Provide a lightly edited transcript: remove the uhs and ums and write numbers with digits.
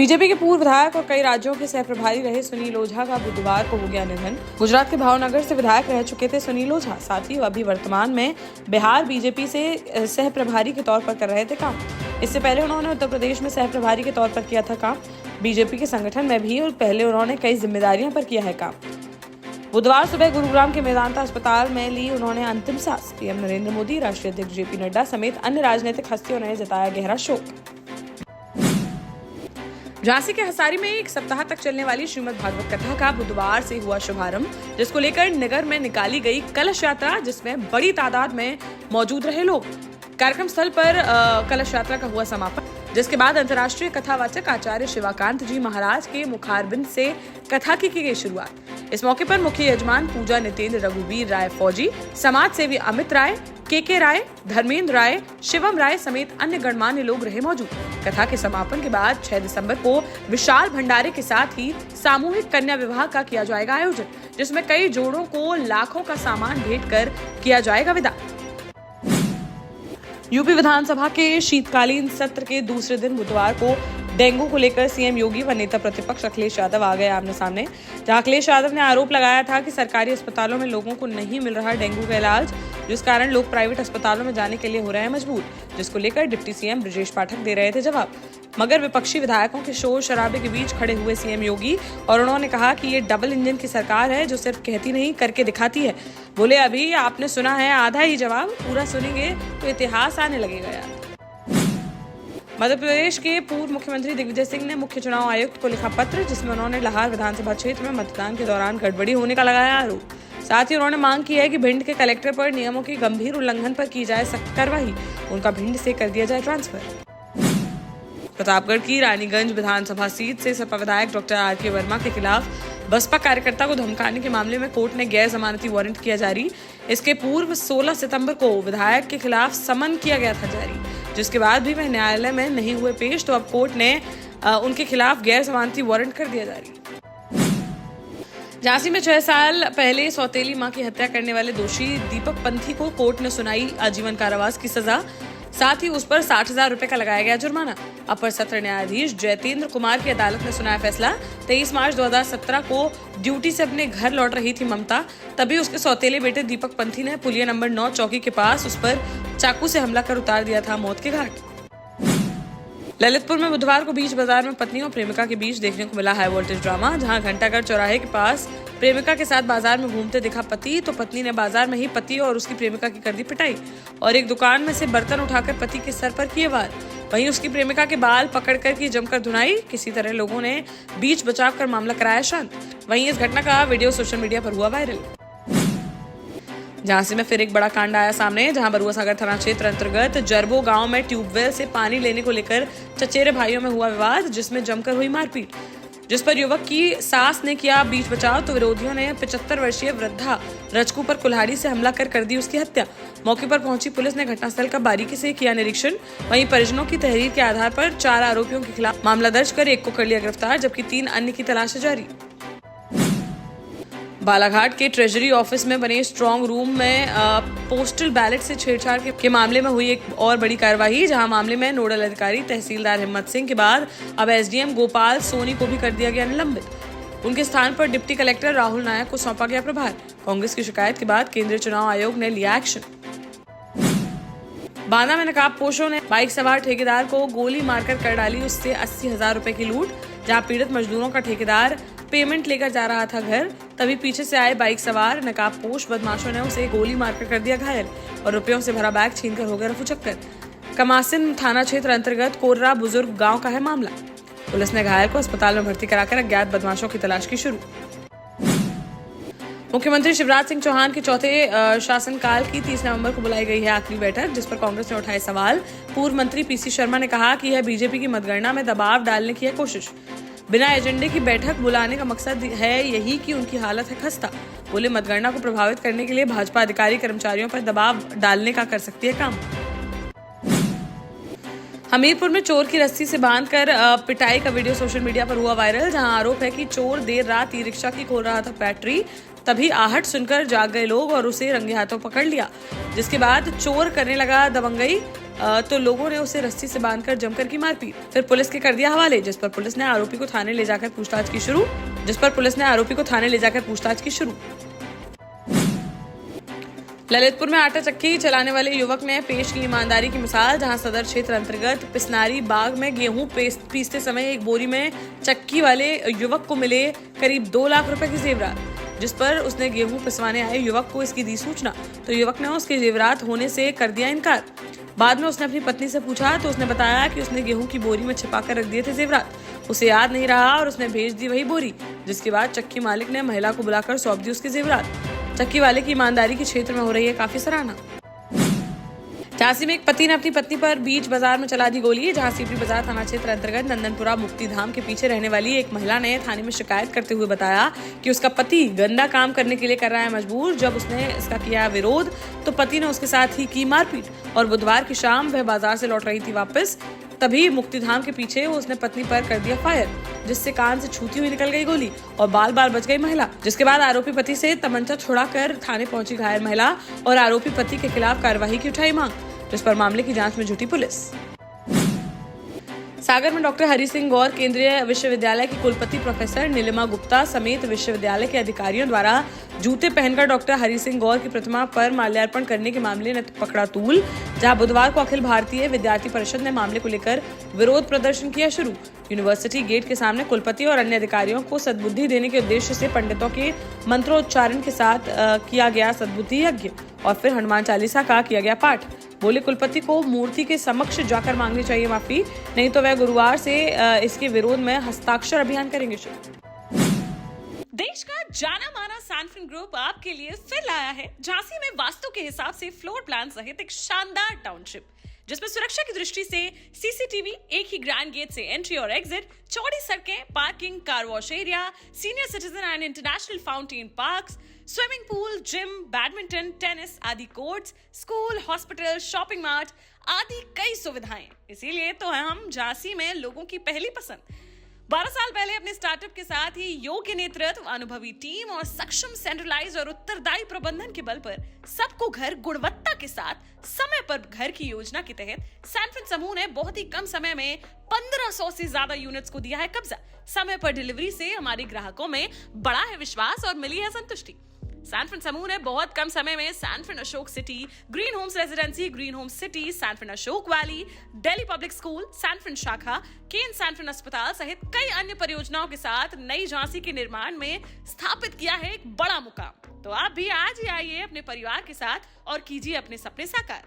BJP के पूर्व विधायक और कई राज्यों के सह प्रभारी रहे सुनील ओझा का बुधवार को हो गया निधन। गुजरात के भावनगर से विधायक रह चुके थे सुनील ओझा। साथ ही अभी वर्तमान में बिहार बीजेपी से सह प्रभारी के तौर पर कर रहे थे काम। इससे पहले उन्होंने उत्तर प्रदेश में सह प्रभारी के तौर पर किया था काम। बीजेपी के संगठन में भी और पहले उन्होंने कई जिम्मेदारियों पर किया है काम। बुधवार सुबह गुरुग्राम के मेदांता अस्पताल में ली उन्होंने अंतिम सांस। पीएम नरेंद्र मोदी, राष्ट्रीय अध्यक्ष जेपी नड्डा समेत अन्य राजनीतिक हस्तियों ने जताया गहरा शोक। झांसी के हसारी में एक सप्ताह तक चलने वाली श्रीमद् भागवत कथा का बुधवार से हुआ शुभारंभ, जिसको लेकर नगर में निकाली गई कलश यात्रा, जिसमें बड़ी तादाद में मौजूद रहे लोग। कार्यक्रम स्थल पर कलश यात्रा का हुआ समापन, जिसके बाद अंतर्राष्ट्रीय कथावाचक आचार्य शिवाकांत जी महाराज के मुखारबिंद से कथा की गई शुरुआत। इस मौके पर मुख्य यजमान पूजा नितेंद्र रघुवीर राय फौजी, समाज सेवी अमित राय, के राय, धर्मेंद्र राय, शिवम राय समेत अन्य गणमान्य लोग रहे मौजूद। कथा के समापन के बाद 6 दिसंबर को विशाल भंडारे के साथ ही सामूहिक कन्या विवाह का किया जाएगा आयोजन, जिसमें कई जोड़ों को लाखों का सामान भेंट कर किया जाएगा विदा। यूपी विधानसभा के शीतकालीन सत्र के दूसरे दिन बुधवार को डेंगू को लेकर सीएम योगी व नेता प्रतिपक्ष अखिलेश यादव आ गए आमने सामने, जहां अखिलेश यादव ने आरोप लगाया था कि सरकारी अस्पतालों में लोगों को नहीं मिल रहा डेंगू का इलाज, जिस कारण लोग प्राइवेट अस्पतालों में जाने के लिए हो रहे हैं मजबूर, जिसको लेकर डिप्टी सीएम ब्रजेश पाठक दे रहे थे जवाब। मगर विपक्षी विधायकों के शोर शराबे के बीच खड़े हुए सीएम योगी और उन्होंने कहा कि ये डबल इंजन की सरकार है जो सिर्फ कहती नहीं करके दिखाती है। बोले, अभी आपने सुना है आधा ही जवाब, पूरा सुनेंगे तो इतिहास आने लगेगा यार। मध्य प्रदेश के पूर्व मुख्यमंत्री दिग्विजय सिंह ने मुख्य चुनाव आयुक्त को लिखा पत्र, जिसमें उन्होंने लाहौर विधानसभा क्षेत्र में मतदान के दौरान गड़बड़ी होने का लगाया आरोप। साथ ही उन्होंने मांग की है कि भिंड के कलेक्टर पर नियमों की गंभीर उल्लंघन पर की जाए सख्त कार्रवाई, उनका भिंड से कर दिया जाए ट्रांसफर। प्रतापगढ़ की रानीगंज विधानसभा सीट से सपा विधायक डॉक्टर आर.के. वर्मा के खिलाफ बसपा कार्यकर्ता को धमकाने के मामले में कोर्ट ने गैर जमानती वारंट किया जारी। इसके पूर्व 16 सितंबर को विधायक के खिलाफ समन किया गया था जारी, जिसके बाद भी वह न्यायालय में नहीं हुए पेश, तो अब कोर्ट ने उनके खिलाफ गैर जमानती वारंट कर दिया जारी। झांसी में 6 साल पहले सौतेली मां की हत्या करने वाले दोषी दीपक पंथी को कोर्ट ने सुनाई आजीवन कारावास की सजा, साथ ही उस पर 60,000 रुपए का लगाया गया जुर्माना। अपर सत्र न्यायाधीश जयतेंद्र कुमार की अदालत ने सुनाया फैसला। 23 मार्च 2017 को ड्यूटी से अपने घर लौट रही थी ममता, तभी उसके सौतेले बेटे दीपक पंथी ने पुलिया नंबर 9 चौकी के पास उस पर चाकू से हमला कर उतार दिया था मौत के घाट। ललितपुर में बुधवार को बीच बाजार में पत्नी और प्रेमिका के बीच देखने को मिला हाई वोल्टेज ड्रामा, जहां घंटाघर चौराहे के पास प्रेमिका के साथ बाजार में घूमते दिखा पति, तो पत्नी ने बाजार में ही पति और उसकी प्रेमिका की कर दी पिटाई और एक दुकान में से बर्तन उठाकर पति के सर पर किए वार। वहीं उसकी प्रेमिका के बाल पकड़कर की जमकर धुनाई। किसी तरह लोगों ने बीच बचाव कर मामला कराया शांत। वहीं इस घटना का वीडियो सोशल मीडिया पर हुआ वायरल। झांसी में फिर एक बड़ा कांड आया सामने, जहां बरुआ सागर थाना क्षेत्र अंतर्गत जरबो गांव में ट्यूबवेल से पानी लेने को लेकर चचेरे भाइयों में हुआ विवाद, जिसमें जमकर हुई मारपीट, जिस पर युवक की सास ने किया बीच बचाव, तो विरोधियों ने 75 वर्षीय वृद्धा रचकू पर कुल्हाड़ी से हमला कर दी उसकी हत्या। मौके पर पहुंची पुलिस ने घटनास्थल का बारीकी से किया निरीक्षण। वहीं परिजनों की तहरीर के आधार पर 4 आरोपियों के खिलाफ मामला दर्ज कर एक को कर लिया गिरफ्तार, जबकि 3 अन्य की तलाश जारी। बालाघाट के ट्रेजरी ऑफिस में बने स्ट्रांग रूम में पोस्टल बैलेट से छेड़छाड़ के मामले में हुई एक और बड़ी कार्रवाई, जहां मामले में नोडल अधिकारी तहसीलदार हिम्मत सिंह के बाद अब एसडीएम गोपाल सोनी को भी कर दिया गया निलंबित। उनके स्थान पर डिप्टी कलेक्टर राहुल नायक को सौंपा गया प्रभार। कांग्रेस की शिकायत के बाद केंद्रीय चुनाव आयोग ने लिया एक्शन। बांदा में नकाबपोशों ने बाइक सवार ठेकेदार को गोली मारकर कर डाली उससे 80,000 रुपए की लूट। जहां पीड़ित मजदूरों का ठेकेदार पेमेंट लेकर जा रहा था घर, तभी पीछे से आए बाइक सवार नकाबपोश बदमाशों ने उसे गोली मारकर कर दिया घायल और रुपयों से भरा बैग छीनकर हो गया रफूचक्कर। कमासिन थाना क्षेत्र अंतर्गत कोर्रा बुजुर्ग गांव का है मामला। पुलिस ने घायल को अस्पताल में भर्ती कराकर अज्ञात बदमाशों की तलाश की शुरू। मुख्यमंत्री शिवराज सिंह चौहान के चौथे शासनकाल की 30 नवंबर को बुलाई गई है आखिरी बैठक, जिस पर कांग्रेस ने उठाए सवाल। पूर्व मंत्री पीसी शर्मा ने कहा कि यह बीजेपी की मतगणना में दबाव डालने की है कोशिश। बिना एजेंडे की बैठक बुलाने का मकसद है यही कि उनकी हालत है खस्ता। बोले, मतगणना को प्रभावित करने के लिए भाजपा अधिकारी कर्मचारियों पर दबाव डालने का कर सकती है काम। हमीरपुर में चोर की रस्सी से बांधकर पिटाई का वीडियो सोशल मीडिया पर हुआ वायरल, जहां आरोप है कि चोर देर रात ई रिक्शा की खोल रहा था बैटरी, तभी आहट सुनकर जाग गए लोग और उसे रंगे हाथों पकड़ लिया, जिसके बाद चोर करने लगा दबंगई। तो लोगों ने उसे रस्सी से बांधकर जमकर की मारपीट। फिर पुलिस के कर दिया हवाले, जिस पर पुलिस ने आरोपी को थाने ले जाकर पूछताछ की शुरू। ललितपुर में आटा चक्की चलाने वाले युवक ने पेश की ईमानदारी की मिसाल, जहां सदर क्षेत्र अंतर्गत पिसनारी बाग में गेहूं पीसते समय एक बोरी में चक्की वाले युवक को मिले करीब 2 लाख रुपए के जेवरात, जिस पर उसने गेहूं पिसवाने आए युवक को इसकी दी सूचना, तो युवक ने उसके जेवरात होने से कर दिया इनकार। बाद में उसने अपनी पत्नी से पूछा तो उसने बताया कि उसने गेहूं की बोरी में छिपाकर रख दिए थे जेवरात, उसे याद नहीं रहा और उसने भेज दी वही बोरी, जिसके बाद चक्की मालिक ने महिला को बुलाकर सौंप दी उसके जेवरात। चक्की वाले की ईमानदारी के क्षेत्र में हो रही है काफी सराहना। झांसी में एक पति ने अपनी पत्नी पर बीच बाजार में चला दी गोली, जहां सीपी बाजार थाना क्षेत्र अंतर्गत नंदनपुरा मुक्तिधाम के पीछे रहने वाली एक महिला ने थाने में शिकायत करते हुए बताया कि उसका पति गंदा काम करने के लिए कर रहा है मजबूर। जब उसने इसका किया विरोध तो पति ने उसके साथ ही की मारपीट और बुधवार की शाम वह बाजार से लौट रही थी वापस, तभी मुक्तिधाम के पीछे उसने पत्नी पर कर दिया फायर, जिससे कान से छूती हुई निकल गई गोली और बाल बाल बच गई महिला। जिसके बाद आरोपी पति से तमंचा छुड़ाकर थाने पहुंची घायल महिला और आरोपी पति के खिलाफ कार्रवाई की उठाई मांग, जिस पर मामले की जांच में जुटी पुलिस। सागर में डॉक्टर हरि सिंह गौर केंद्रीय विश्वविद्यालय की कुलपति प्रोफेसर नीलिमा गुप्ता समेत विश्वविद्यालय के अधिकारियों द्वारा जूते पहनकर डॉक्टर हरि सिंह गौर की प्रतिमा पर माल्यार्पण करने के मामले ने पकड़ा तूल, जहां बुधवार को अखिल भारतीय विद्यार्थी परिषद ने मामले को लेकर विरोध प्रदर्शन किया शुरू। यूनिवर्सिटी गेट के सामने कुलपति और अन्य अधिकारियों को सद्बुद्धि देने के उद्देश्य से पंडितों के मंत्रोच्चारण के साथ किया गया सद्बुद्धि यज्ञ और फिर हनुमान चालीसा का किया गया पाठ। बोले कुलपति को मूर्ति के समक्ष जाकर मांगनी चाहिए माफी, नहीं तो वह गुरुवार से इसके विरोध में हस्ताक्षर अभियान करेंगे शुरू। देश का जाना माना सैनफिन ग्रुप आपके लिए फिर लाया है झांसी में वास्तु के हिसाब से फ्लोर प्लान सहित एक शानदार टाउनशिप, जिसमें सुरक्षा की दृष्टि से सीसीटीवी, एक ही ग्रैंड गेट से एंट्री और एग्जिट, चौड़ी सड़कें, parking, car wash area, senior citizen and international fountain parks, swimming pool, gym, badminton, tennis आदि courts, school, hospital, shopping mart आदि कई सुविधाएं। इसीलिए तो हम झांसी में लोगों की पहली पसंद। 12 साल पहले अपने स्टार्टअप के साथ ही योग्य नेतृत्व, अनुभवी टीम और सक्षम सेंट्रलाइज और उत्तरदायी प्रबंधन के बल पर सबको घर गुणवत्ता के साथ समय पर घर की योजना के तहत सैनफिन समूह ने बहुत ही कम समय में 1500 से ज्यादा यूनिट्स को दिया है कब्जा। समय पर डिलीवरी से हमारे ग्राहकों में बढ़ा है विश्वास और मिली है संतुष्टि। सैनफिन समूह ने बहुत कम समय में सैनफिन Ashok city, green homes residency, green homes city, सैनफिन Ashok valley, Delhi public school, सैनफिन शाखा, केन सैनफिन अस्पताल सहित कई अन्य परियोजनाओं के साथ नई झांसी के निर्माण में स्थापित किया है एक बड़ा मुकाम। तो आप भी आज ही आइए अपने परिवार के साथ और कीजिए अपने सपने साकार।